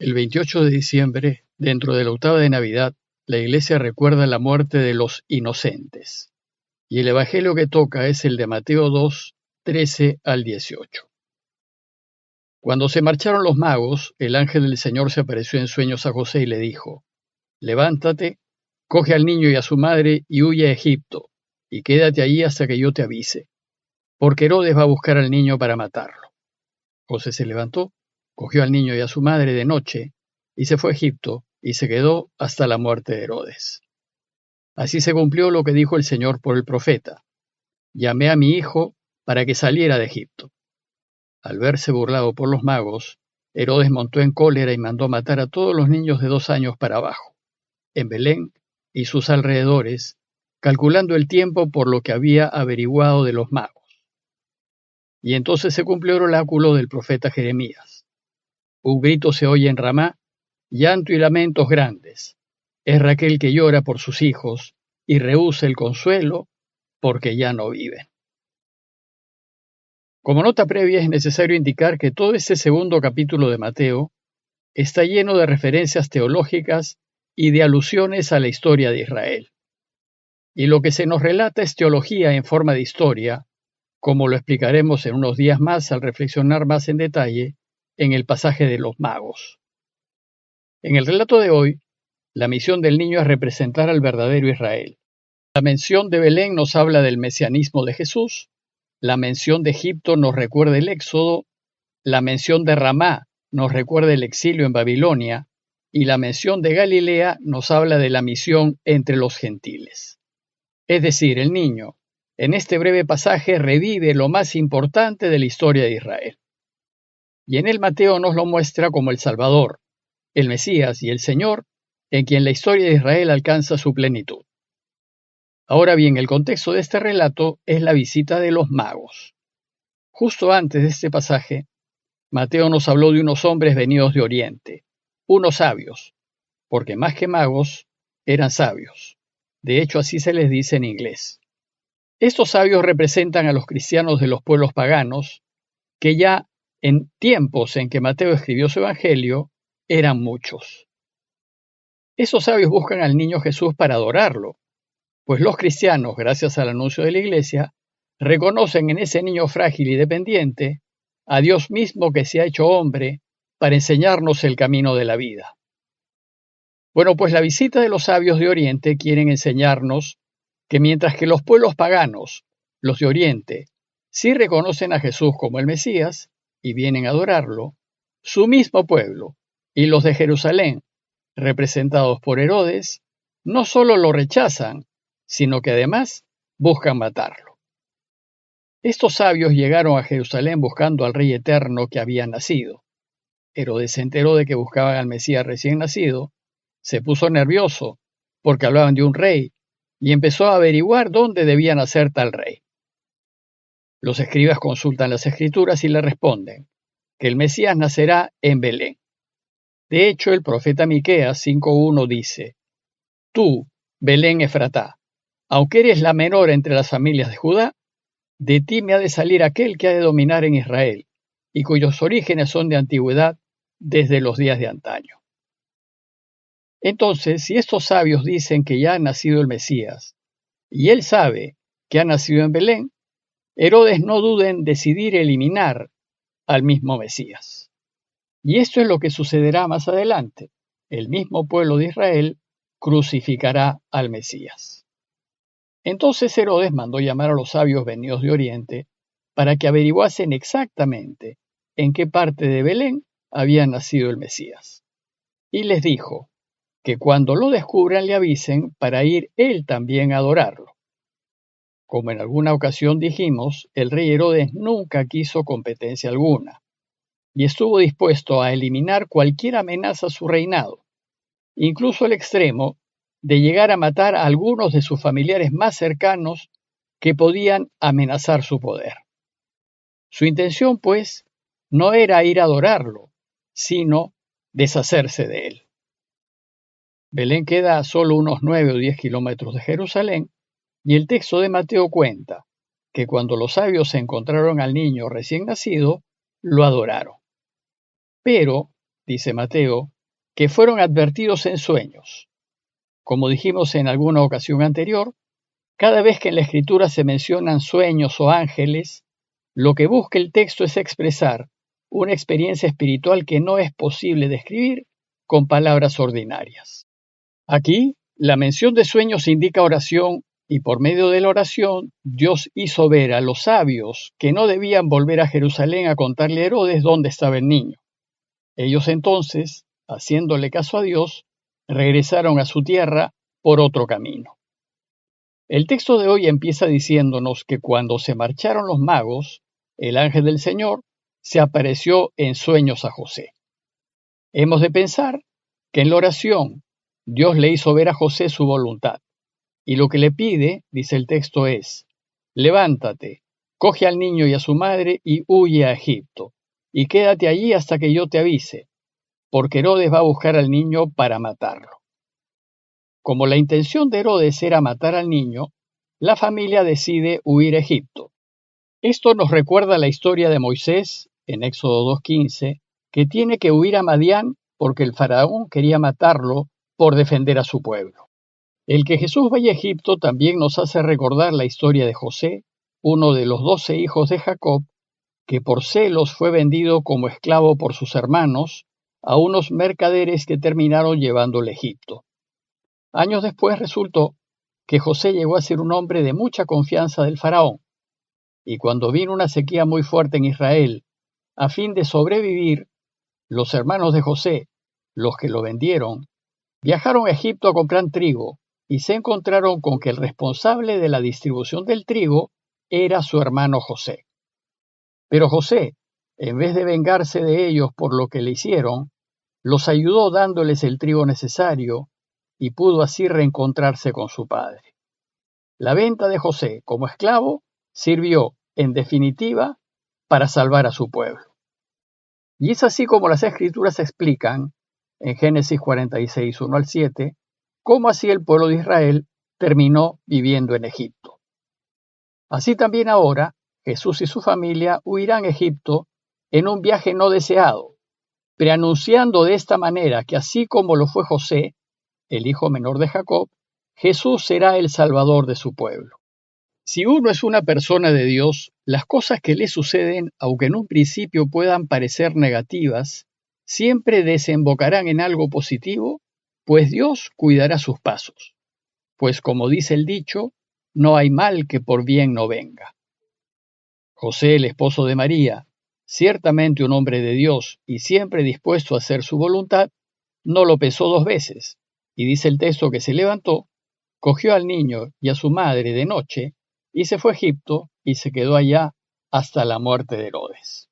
El 28 de diciembre, dentro de la octava de Navidad, la Iglesia recuerda la muerte de los inocentes. Y el Evangelio que toca es el de Mateo 2, 13 al 18. Cuando se marcharon los magos, el ángel del Señor se apareció en sueños a José y le dijo: Levántate, coge al niño y a su madre y huye a Egipto, y quédate allí hasta que yo te avise, porque Herodes va a buscar al niño para matarlo. José se levantó, cogió al niño y a su madre de noche, y se fue a Egipto, y se quedó hasta la muerte de Herodes. Así se cumplió lo que dijo el Señor por el profeta: Llamé a mi hijo para que saliera de Egipto. Al verse burlado por los magos, Herodes montó en cólera y mandó matar a todos los niños de 2 años para abajo, en Belén y sus alrededores, calculando el tiempo por lo que había averiguado de los magos. Y entonces se cumplió el oráculo del profeta Jeremías. Un grito se oye en Ramá, llanto y lamentos grandes. Es Raquel que llora por sus hijos y rehúsa el consuelo porque ya no viven. Como nota previa es necesario indicar que todo este segundo capítulo de Mateo está lleno de referencias teológicas y de alusiones a la historia de Israel. Y lo que se nos relata es teología en forma de historia, como lo explicaremos en unos días más al reflexionar más en detalle en el pasaje de los magos. En el relato de hoy, la misión del niño es representar al verdadero Israel. La mención de Belén nos habla del mesianismo de Jesús, la mención de Egipto nos recuerda el Éxodo, la mención de Ramá nos recuerda el exilio en Babilonia, y la mención de Galilea nos habla de la misión entre los gentiles. Es decir, el niño, en este breve pasaje, revive lo más importante de la historia de Israel. Y en el Mateo nos lo muestra como el Salvador, el Mesías y el Señor, en quien la historia de Israel alcanza su plenitud. Ahora bien, el contexto de este relato es la visita de los magos. Justo antes de este pasaje, Mateo nos habló de unos hombres venidos de Oriente, unos sabios, porque más que magos, eran sabios. De hecho, así se les dice en inglés. Estos sabios representan a los cristianos de los pueblos paganos, que ya en tiempos en que Mateo escribió su evangelio, eran muchos. Esos sabios buscan al niño Jesús para adorarlo, pues los cristianos, gracias al anuncio de la Iglesia, reconocen en ese niño frágil y dependiente a Dios mismo que se ha hecho hombre para enseñarnos el camino de la vida. Bueno, pues la visita de los sabios de Oriente quieren enseñarnos que mientras que los pueblos paganos, los de Oriente, sí reconocen a Jesús como el Mesías y vienen a adorarlo, su mismo pueblo y los de Jerusalén, representados por Herodes, no solo lo rechazan, sino que además buscan matarlo. Estos sabios llegaron a Jerusalén buscando al Rey eterno que había nacido. Herodes se enteró de que buscaban al Mesías recién nacido, se puso nervioso porque hablaban de un rey y empezó a averiguar dónde debía nacer tal rey. Los escribas consultan las escrituras y le responden que el Mesías nacerá en Belén. De hecho, el profeta Miqueas 5:1 dice: Tú, Belén Efratá, aunque eres la menor entre las familias de Judá, de ti me ha de salir aquel que ha de dominar en Israel, y cuyos orígenes son de antigüedad desde los días de antaño. Entonces, si estos sabios dicen que ya ha nacido el Mesías, y él sabe que ha nacido en Belén, Herodes no duda en decidir eliminar al mismo Mesías. Y esto es lo que sucederá más adelante. El mismo pueblo de Israel crucificará al Mesías. Entonces Herodes mandó llamar a los sabios venidos de Oriente para que averiguasen exactamente en qué parte de Belén había nacido el Mesías. Y les dijo que cuando lo descubran le avisen para ir él también a adorarlo. Como en alguna ocasión dijimos, el rey Herodes nunca quiso competencia alguna y estuvo dispuesto a eliminar cualquier amenaza a su reinado, incluso al extremo de llegar a matar a algunos de sus familiares más cercanos que podían amenazar su poder. Su intención, pues, no era ir a adorarlo, sino deshacerse de él. Belén queda a solo unos 9 o 10 kilómetros de Jerusalén, y el texto de Mateo cuenta que cuando los sabios se encontraron al niño recién nacido, lo adoraron. Pero, dice Mateo, que fueron advertidos en sueños. Como dijimos en alguna ocasión anterior, cada vez que en la Escritura se mencionan sueños o ángeles, lo que busca el texto es expresar una experiencia espiritual que no es posible describir con palabras ordinarias. Aquí, la mención de sueños indica oración y por medio de la oración, Dios hizo ver a los sabios que no debían volver a Jerusalén a contarle a Herodes dónde estaba el niño. Ellos entonces, haciéndole caso a Dios, regresaron a su tierra por otro camino. El texto de hoy empieza diciéndonos que cuando se marcharon los magos, el ángel del Señor se apareció en sueños a José. Hemos de pensar que en la oración Dios le hizo ver a José su voluntad, y lo que le pide, dice el texto, es: levántate, coge al niño y a su madre y huye a Egipto, y quédate allí hasta que yo te avise, porque Herodes va a buscar al niño para matarlo. Como la intención de Herodes era matar al niño, la familia decide huir a Egipto. Esto nos recuerda la historia de Moisés, en Éxodo 2:15, que tiene que huir a Madián porque el faraón quería matarlo por defender a su pueblo. El que Jesús vaya a Egipto también nos hace recordar la historia de José, uno de los 12 hijos de Jacob, que por celos fue vendido como esclavo por sus hermanos a unos mercaderes que terminaron llevándole a Egipto. Años después resultó que José llegó a ser un hombre de mucha confianza del faraón, y cuando vino una sequía muy fuerte en Israel, a fin de sobrevivir, los hermanos de José, los que lo vendieron, viajaron a Egipto a comprar trigo y se encontraron con que el responsable de la distribución del trigo era su hermano José. Pero José, en vez de vengarse de ellos por lo que le hicieron, los ayudó dándoles el trigo necesario y pudo así reencontrarse con su padre. La venta de José como esclavo sirvió, en definitiva, para salvar a su pueblo. Y es así como las Escrituras explican, en Génesis 46, 1 al 7, cómo así el pueblo de Israel terminó viviendo en Egipto. Así también ahora, Jesús y su familia huirán a Egipto en un viaje no deseado, preanunciando de esta manera que así como lo fue José, el hijo menor de Jacob, Jesús será el Salvador de su pueblo. Si uno es una persona de Dios, las cosas que le suceden, aunque en un principio puedan parecer negativas, siempre desembocarán en algo positivo, pues Dios cuidará sus pasos. Pues como dice el dicho, no hay mal que por bien no venga. José, el esposo de María, ciertamente un hombre de Dios y siempre dispuesto a hacer su voluntad, no lo pensó dos veces, y dice el texto que se levantó, cogió al niño y a su madre de noche, y se fue a Egipto y se quedó allá hasta la muerte de Herodes.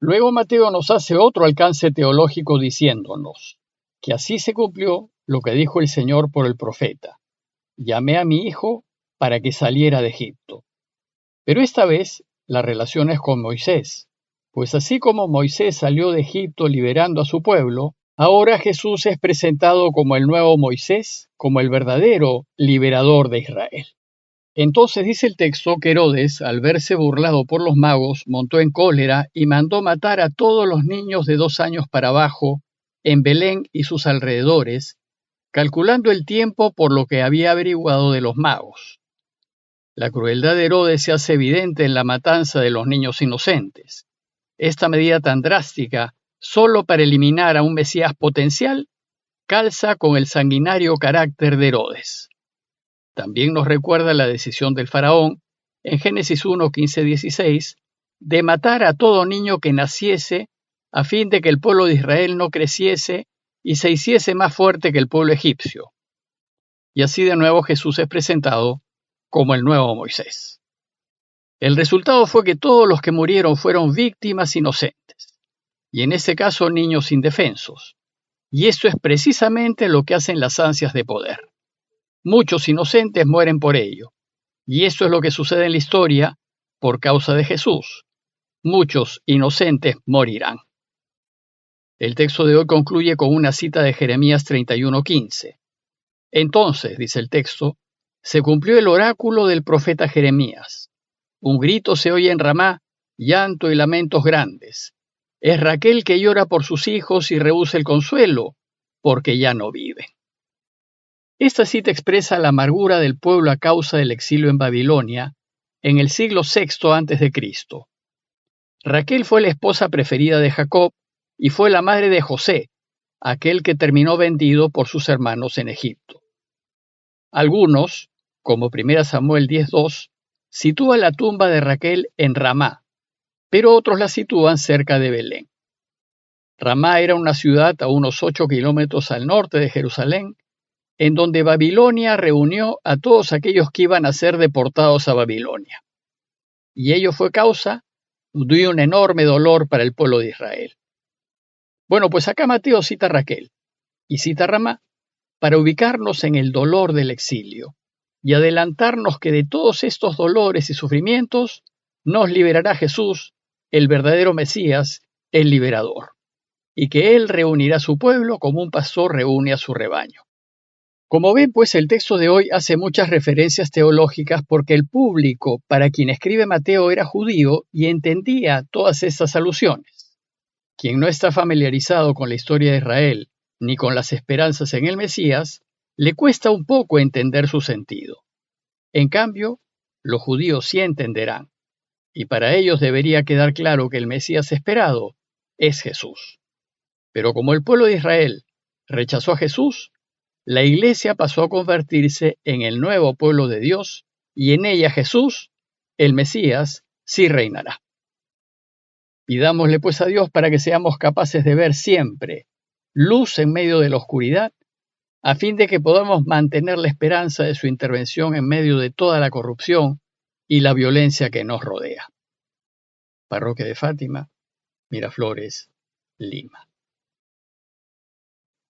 Luego Mateo nos hace otro alcance teológico diciéndonos que así se cumplió lo que dijo el Señor por el profeta: llamé a mi hijo para que saliera de Egipto. Pero esta vez la relación es con Moisés, pues así como Moisés salió de Egipto liberando a su pueblo, ahora Jesús es presentado como el nuevo Moisés, como el verdadero liberador de Israel. Entonces dice el texto que Herodes, al verse burlado por los magos, montó en cólera y mandó matar a todos los niños de 2 años para abajo en Belén y sus alrededores, calculando el tiempo por lo que había averiguado de los magos. La crueldad de Herodes se hace evidente en la matanza de los niños inocentes. Esta medida tan drástica, solo para eliminar a un Mesías potencial, calza con el sanguinario carácter de Herodes. También nos recuerda la decisión del faraón, en Génesis 1, 15, 16, de matar a todo niño que naciese, a fin de que el pueblo de Israel no creciese y se hiciese más fuerte que el pueblo egipcio. Y así de nuevo Jesús es presentado como el nuevo Moisés. El resultado fue que todos los que murieron fueron víctimas inocentes, y en este caso niños indefensos. Y esto es precisamente lo que hacen las ansias de poder. Muchos inocentes mueren por ello, y esto es lo que sucede en la historia por causa de Jesús. Muchos inocentes morirán. El texto de hoy concluye con una cita de Jeremías 31:15. Entonces, dice el texto, se cumplió el oráculo del profeta Jeremías. Un grito se oye en Ramá, llanto y lamentos grandes. Es Raquel que llora por sus hijos y rehúsa el consuelo, porque ya no viven. Esta cita expresa la amargura del pueblo a causa del exilio en Babilonia en el siglo VI a.C. Raquel fue la esposa preferida de Jacob y fue la madre de José, aquel que terminó vendido por sus hermanos en Egipto. Algunos, como 1 Samuel 10:2, sitúan la tumba de Raquel en Ramá, pero otros la sitúan cerca de Belén. Ramá era una ciudad a unos 8 kilómetros al norte de Jerusalén, en donde Babilonia reunió a todos aquellos que iban a ser deportados a Babilonia. Y ello fue causa de un enorme dolor para el pueblo de Israel. Bueno, pues acá Mateo cita a Raquel y cita a Ramá para ubicarnos en el dolor del exilio y adelantarnos que de todos estos dolores y sufrimientos nos liberará Jesús, el verdadero Mesías, el liberador, y que Él reunirá a su pueblo como un pastor reúne a su rebaño. Como ven, pues el texto de hoy hace muchas referencias teológicas porque el público para quien escribe Mateo era judío y entendía todas estas alusiones. Quien no está familiarizado con la historia de Israel ni con las esperanzas en el Mesías, le cuesta un poco entender su sentido. En cambio, los judíos sí entenderán, y para ellos debería quedar claro que el Mesías esperado es Jesús. Pero como el pueblo de Israel rechazó a Jesús, la Iglesia pasó a convertirse en el nuevo pueblo de Dios y en ella Jesús, el Mesías, sí reinará. Pidámosle pues a Dios para que seamos capaces de ver siempre luz en medio de la oscuridad, a fin de que podamos mantener la esperanza de su intervención en medio de toda la corrupción y la violencia que nos rodea. Parroquia de Fátima, Miraflores, Lima.